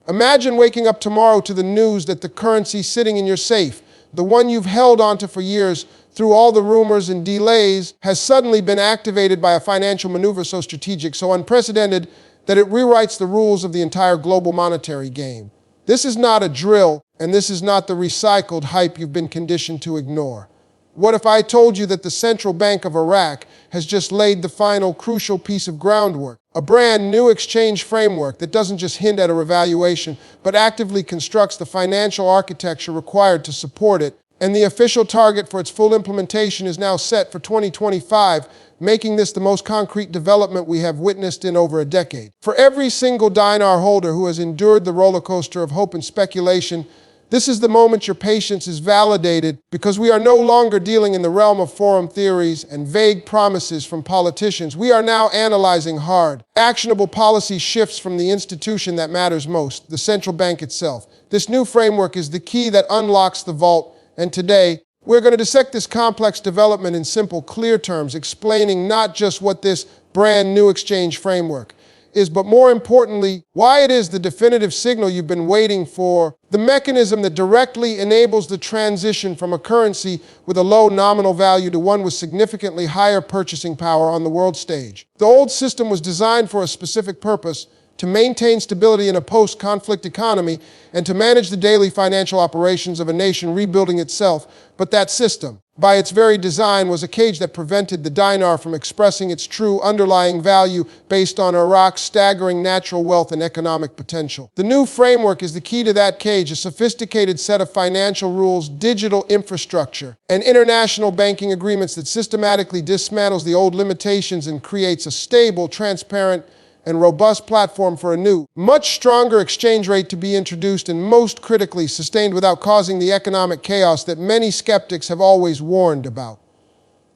Imagine waking up tomorrow to the news that the currency sitting in your safe, the one you've held onto for years through all the rumors and delays, has suddenly been activated by a financial maneuver so strategic, so unprecedented, that it rewrites the rules of the entire global monetary game. This is not a drill, and this is not the recycled hype you've been conditioned to ignore. What if I told you that the Central Bank of Iraq has just laid the final crucial piece of groundwork, a brand new exchange framework that doesn't just hint at a revaluation, but actively constructs the financial architecture required to support it, and the official target for its full implementation is now set for 2025, making this the most concrete development we have witnessed in over a decade. For every single dinar holder who has endured the roller coaster of hope and speculation, this is the moment your patience is validated, because we are no longer dealing in the realm of forum theories and vague promises from politicians. We are now analyzing hard, actionable policy shifts from the institution that matters most, the central bank itself. This new framework is the key that unlocks the vault, and today, we're going to dissect this complex development in simple, clear terms, explaining not just what this brand new exchange framework is, but more importantly, why it is the definitive signal you've been waiting for, the mechanism that directly enables the transition from a currency with a low nominal value to one with significantly higher purchasing power on the world stage. The old system was designed for a specific purpose: to maintain stability in a post-conflict economy and to manage the daily financial operations of a nation rebuilding itself. But that system, by its very design, was a cage that prevented the dinar from expressing its true underlying value based on Iraq's staggering natural wealth and economic potential. The new framework is the key to that cage: a sophisticated set of financial rules, digital infrastructure, and international banking agreements that systematically dismantles the old limitations and creates a stable, transparent, and robust platform for a new, much stronger exchange rate to be introduced, and most critically, sustained without causing the economic chaos that many skeptics have always warned about.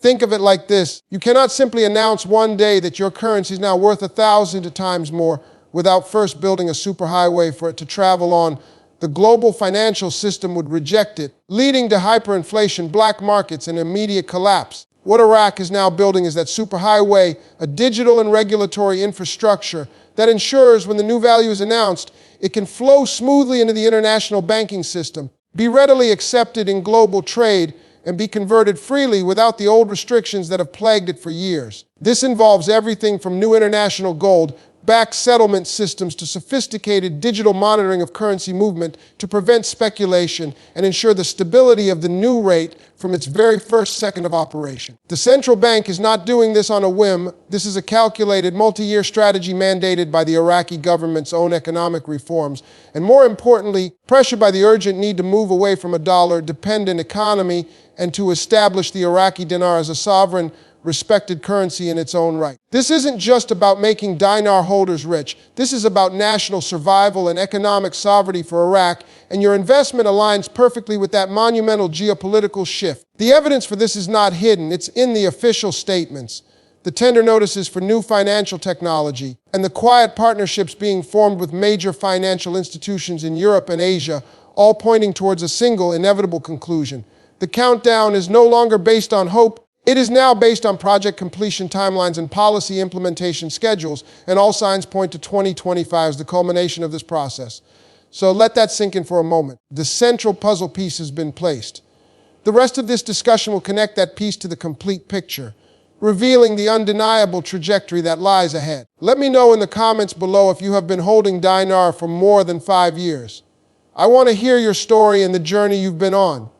Think of it like this: you cannot simply announce one day that your currency is now worth 1,000 times more without first building a superhighway for it to travel on. The global financial system would reject it, leading to hyperinflation, black markets, and immediate collapse. What Iraq is now building is that superhighway, a digital and regulatory infrastructure that ensures when the new value is announced, it can flow smoothly into the international banking system, be readily accepted in global trade, and be converted freely without the old restrictions that have plagued it for years. This involves everything from new international gold-backed settlement systems to sophisticated digital monitoring of currency movement to prevent speculation and ensure the stability of the new rate from its very first second of operation. The central bank is not doing this on a whim. This is a calculated, multi-year strategy mandated by the Iraqi government's own economic reforms, and more importantly, pressured by the urgent need to move away from a dollar-dependent economy and to establish the Iraqi dinar as a sovereign, respected currency in its own right. This isn't just about making dinar holders rich. This is about national survival and economic sovereignty for Iraq, and your investment aligns perfectly with that monumental geopolitical shift. The evidence for this is not hidden. It's in the official statements, the tender notices for new financial technology, and the quiet partnerships being formed with major financial institutions in Europe and Asia, all pointing towards a single inevitable conclusion. The countdown is no longer based on hope. It is now based on project completion timelines and policy implementation schedules, and all signs point to 2025 as the culmination of this process. So let that sink in for a moment. The central puzzle piece has been placed. The rest of this discussion will connect that piece to the complete picture, revealing the undeniable trajectory that lies ahead. Let me know in the comments below if you have been holding dinar for more than 5 years. I want to hear your story and the journey you've been on.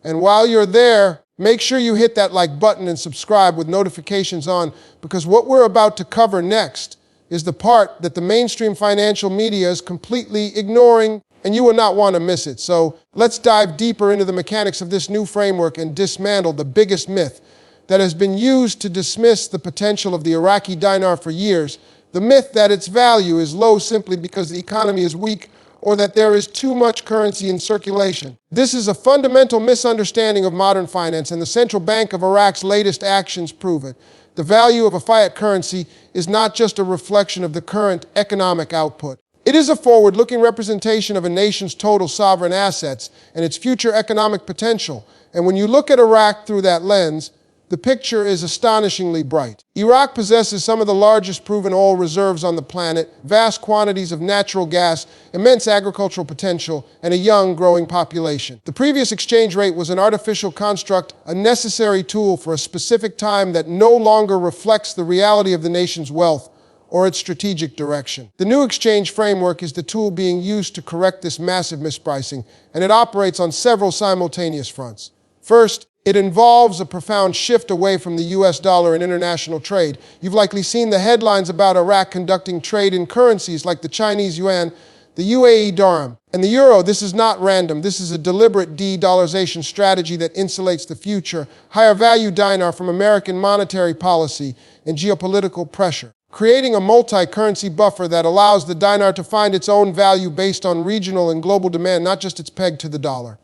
And while you're there, make sure you hit that like button and subscribe with notifications on, because what we're about to cover next is the part that the mainstream financial media is completely ignoring, and you will not want to miss it. So let's dive deeper into the mechanics of this new framework and dismantle the biggest myth that has been used to dismiss the potential of the Iraqi dinar for years, the myth that its value is low simply because the economy is weak or that there is too much currency in circulation. This is a fundamental misunderstanding of modern finance, and the Central Bank of Iraq's latest actions prove it. The value of a fiat currency is not just a reflection of the current economic output. It is a forward-looking representation of a nation's total sovereign assets and its future economic potential. And when you look at Iraq through that lens, The picture is astonishingly bright. Iraq possesses some of the largest proven oil reserves on the planet, vast quantities of natural gas, immense agricultural potential, and a young, growing population. The previous exchange rate was an artificial construct, a necessary tool for a specific time that no longer reflects the reality of the nation's wealth or its strategic direction. The new exchange framework is the tool being used to correct this massive mispricing, and it operates on several simultaneous fronts. First, it involves a profound shift away from the US dollar in international trade. You've likely seen the headlines about Iraq conducting trade in currencies like the Chinese yuan, the UAE dirham, and the euro. This is not random. This is a deliberate de-dollarization strategy that insulates the future, higher value dinar from American monetary policy and geopolitical pressure, creating a multi-currency buffer that allows the dinar to find its own value based on regional and global demand, not just its peg to the dollar.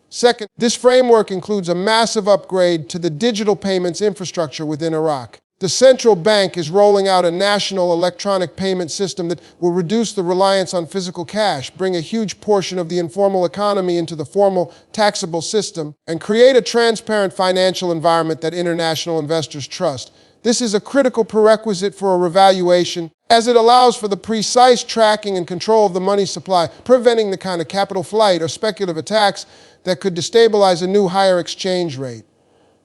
Second, this framework includes a massive upgrade to the digital payments infrastructure within Iraq. The central bank is rolling out a national electronic payment system that will reduce the reliance on physical cash, bring a huge portion of the informal economy into the formal taxable system, and create a transparent financial environment that international investors trust. This is a critical prerequisite for a revaluation, as it allows for the precise tracking and control of the money supply, preventing the kind of capital flight or speculative attacks that could destabilize a new higher exchange rate.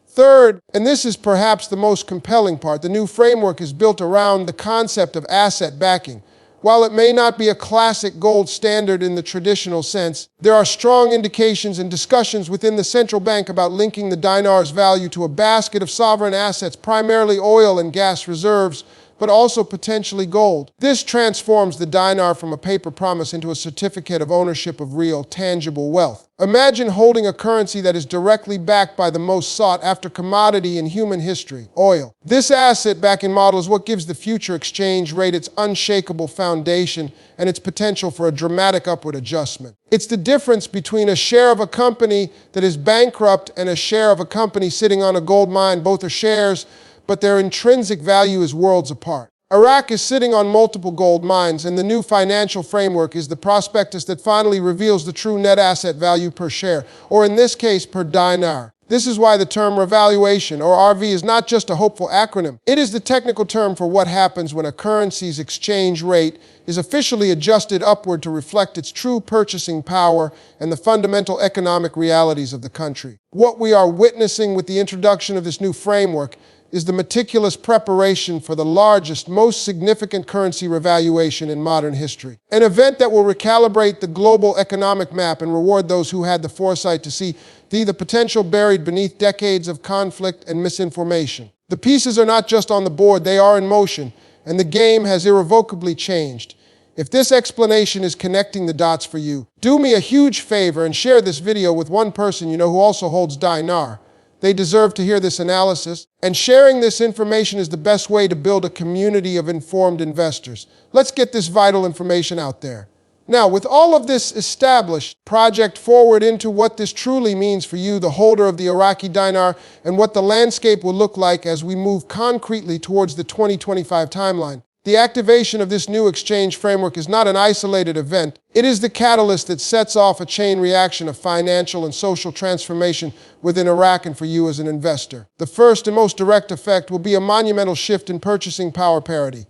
Third, and this is perhaps the most compelling part, the new framework is built around the concept of asset backing. While it may not be a classic gold standard in the traditional sense, there are strong indications and discussions within the central bank about linking the dinar's value to a basket of sovereign assets, primarily oil and gas reserves, but also potentially gold. This transforms the dinar from a paper promise into a certificate of ownership of real, tangible wealth. Imagine holding a currency that is directly backed by the most sought-after commodity in human history, oil. This asset-backing model is what gives the future exchange rate its unshakable foundation and its potential for a dramatic upward adjustment. It's the difference between a share of a company that is bankrupt and a share of a company sitting on a gold mine. Both are shares, but their intrinsic value is worlds apart. Iraq is sitting on multiple gold mines, and the new financial framework is the prospectus that finally reveals the true net asset value per share, or in this case, per dinar. This is why the term revaluation, or RV, is not just a hopeful acronym. It is the technical term for what happens when a currency's exchange rate is officially adjusted upward to reflect its true purchasing power and the fundamental economic realities of the country. What we are witnessing with the introduction of this new framework is the meticulous preparation for the largest, most significant currency revaluation in modern history. An event that will recalibrate the global economic map and reward those who had the foresight to see the potential buried beneath decades of conflict and misinformation. The pieces are not just on the board, they are in motion, and the game has irrevocably changed. If this explanation is connecting the dots for you, do me a huge favor and share this video with one person you know who also holds dinar. They deserve to hear this analysis, and sharing this information is the best way to build a community of informed investors. Let's get this vital information out there. Now, with all of this established, project forward into what this truly means for you, the holder of the Iraqi dinar, and what the landscape will look like as we move concretely towards the 2025 timeline. The activation of this new exchange framework is not an isolated event. It is the catalyst that sets off a chain reaction of financial and social transformation within Iraq and for you as an investor. The first and most direct effect will be a monumental shift in purchasing power parity.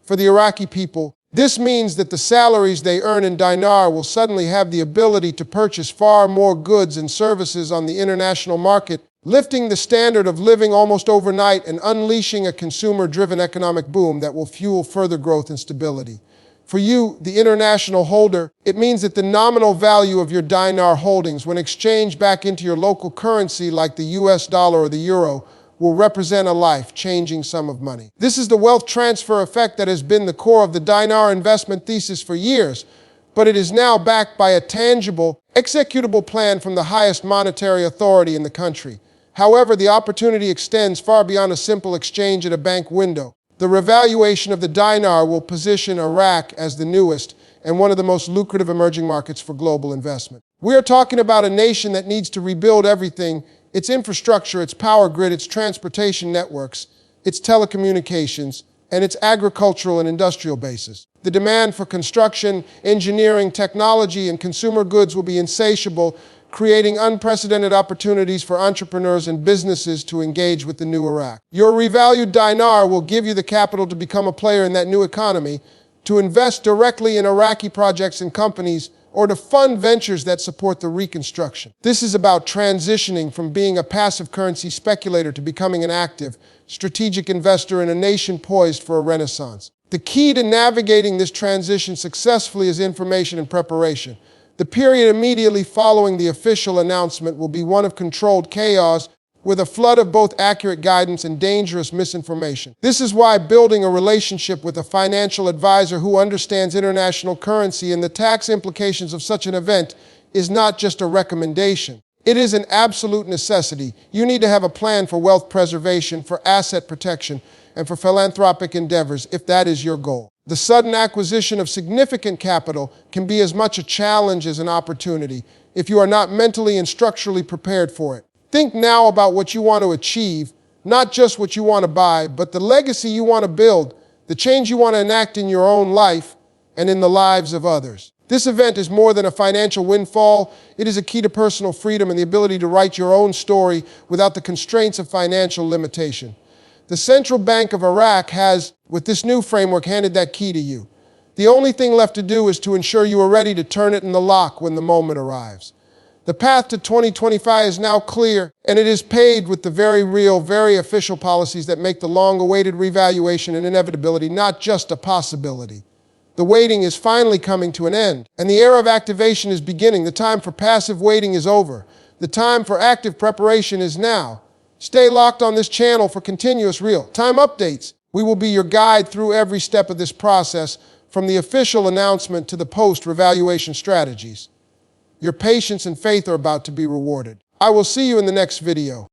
For the Iraqi people, this means that the salaries they earn in dinar will suddenly have the ability to purchase far more goods and services on the international market, lifting the standard of living almost overnight and unleashing a consumer-driven economic boom that will fuel further growth and stability. For you, the international holder, it means that the nominal value of your dinar holdings, when exchanged back into your local currency like the US dollar or the euro, will represent a life-changing sum of money. This is the wealth transfer effect that has been the core of the dinar investment thesis for years, but it is now backed by a tangible, executable plan from the highest monetary authority in the country. However, the opportunity extends far beyond a simple exchange at a bank window. The revaluation of the dinar will position Iraq as the newest and one of the most lucrative emerging markets for global investment. We are talking about a nation that needs to rebuild everything: its infrastructure, its power grid, its transportation networks, its telecommunications, and its agricultural and industrial bases. The demand for construction, engineering, technology, and consumer goods will be insatiable, creating unprecedented opportunities for entrepreneurs and businesses to engage with the new Iraq. Your revalued dinar will give you the capital to become a player in that new economy, to invest directly in Iraqi projects and companies, or to fund ventures that support the reconstruction. This is about transitioning from being a passive currency speculator to becoming an active, strategic investor in a nation poised for a renaissance. The key to navigating this transition successfully is information and preparation. The period immediately following the official announcement will be one of controlled chaos, with a flood of both accurate guidance and dangerous misinformation. This is why building a relationship with a financial advisor who understands international currency and the tax implications of such an event is not just a recommendation. It is an absolute necessity. You need to have a plan for wealth preservation, for asset protection, and for philanthropic endeavors if that is your goal. The sudden acquisition of significant capital can be as much a challenge as an opportunity if you are not mentally and structurally prepared for it. Think now about what you want to achieve, not just what you want to buy, but the legacy you want to build, the change you want to enact in your own life and in the lives of others. This event is more than a financial windfall. It is a key to personal freedom and the ability to write your own story without the constraints of financial limitation. The Central Bank of Iraq has, with this new framework, handed that key to you. The only thing left to do is to ensure you are ready to turn it in the lock when the moment arrives. The path to 2025 is now clear, and it is paved with the very real, very official policies that make the long-awaited revaluation an inevitability, not just a possibility. The waiting is finally coming to an end, and the era of activation is beginning. The time for passive waiting is over. The time for active preparation is now. Stay locked on this channel for continuous real-time updates. We will be your guide through every step of this process, from the official announcement to the post-revaluation strategies. Your patience and faith are about to be rewarded. I will see you in the next video.